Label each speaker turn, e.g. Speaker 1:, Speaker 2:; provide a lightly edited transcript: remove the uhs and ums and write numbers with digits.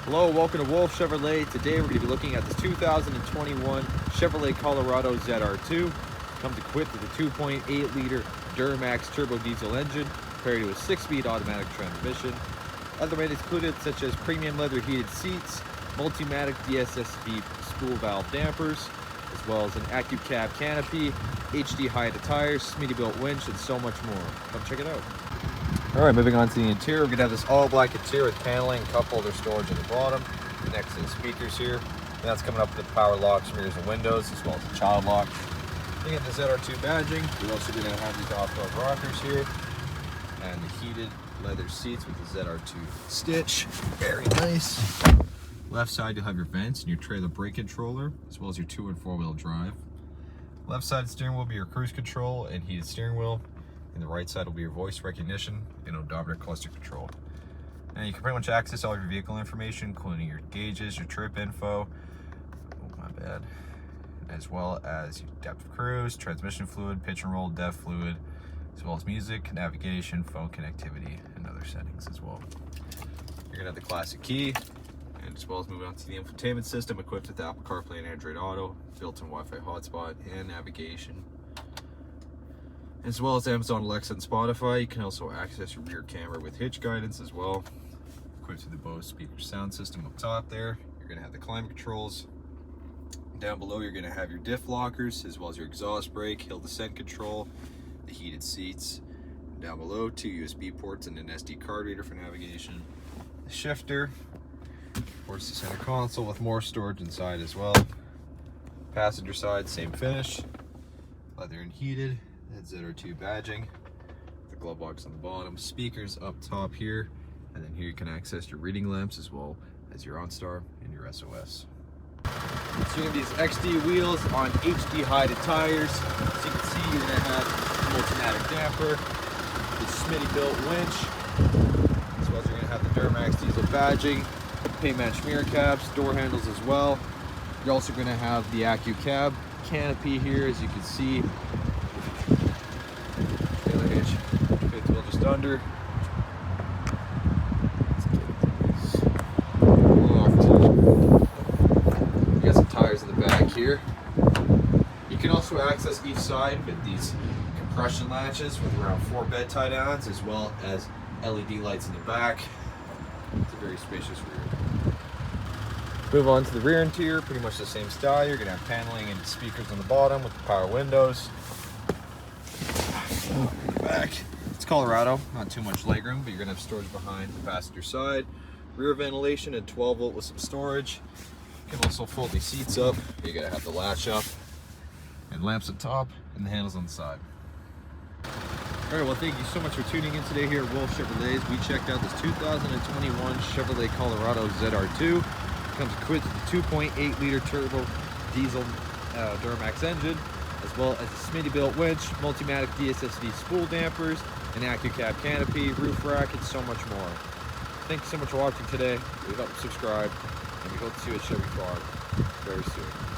Speaker 1: Hello, welcome to Wolfe Chevrolet. Today we're going to be looking at this 2021 Chevrolet Colorado ZR2. Comes equipped with a 2.8 liter Duramax turbo diesel engine paired to a 6-speed automatic transmission. Other amenities included such as premium leather heated seats, Multimatic DSSV spool valve dampers, as well as an Acu-Cab canopy, Inch HAIDA tires, Smitty Built Winch, and so much more. Come check it out. Alright, moving on to the interior, we're going to have this all black interior with paneling, cup holder storage at the bottom, next to the speakers here. And that's coming up with the power locks, mirrors, and windows, as well as the child lock. Looking at the ZR2 badging, we're also going to have these off-road rockers here, and the heated leather seats with the ZR2 stitch. Very nice. Left side, you'll have your vents and your trailer brake controller, as well as your 2- and 4-wheel drive. Left side steering wheel will be your cruise control and heated steering wheel. And the right side will be your voice recognition and odometer cluster control. And you can pretty much access all your vehicle information, including your gauges, your trip info, as well as your depth of cruise, transmission fluid, pitch and roll, depth fluid, as well as music, navigation, phone connectivity, and other settings as well. You're gonna have the classic key, and as well as moving on to the infotainment system equipped with Apple CarPlay and Android Auto, built-in Wi-Fi hotspot, and navigation. As well as Amazon Alexa and Spotify. You can also access your rear camera with hitch guidance as well. Equipped with the Bose speaker sound system up top there. You're going to have the climate controls. Down below you're going to have your diff lockers, as well as your exhaust brake, hill descent control, the heated seats. Down below, 2 USB ports and an SD card reader for navigation. The shifter, of course the center console with more storage inside as well. Passenger side, same finish, leather and heated. That ZR2 badging, the glove box on the bottom, speakers up top here, and then here you can access your reading lamps as well as your OnStar and your SOS. So you're going to have these XD wheels on HD HAIDA tires. So you can see you're going to have the Multimatic damper, the Smitty Built Winch, as well as you're going to have the Duramax diesel badging, paint match mirror caps, door handles as well. You're also going to have the Acu-Cab canopy here, as you can see. Fifth wheel just under. You got some tires in the back here. You can also access each side with these compression latches with around 4 bed tie downs, as well as LED lights in the back. It's a very spacious rear. Move on to the rear interior, pretty much the same style. You're going to have paneling and speakers on the bottom with the power windows. Back. It's Colorado, not too much legroom, but you're gonna have storage behind the passenger side. Rear ventilation at 12 volt with some storage. You can also fold these seats up. You're gonna have the latch up and lamps on top and the handles on the side. All right, well, thank you so much for tuning in today here at Wolfe Chevrolet. We checked out this 2021 Chevrolet Colorado ZR2. It comes equipped with a 2.8 liter turbo diesel Duramax engine, as well as a Smitty Built Winch, Multimatic DSSV spool dampers, an Acu-Cab canopy, roof rack, and so much more. Thank you so much for watching today. We hope you subscribe, and we hope to see you at Chevy Farm very soon.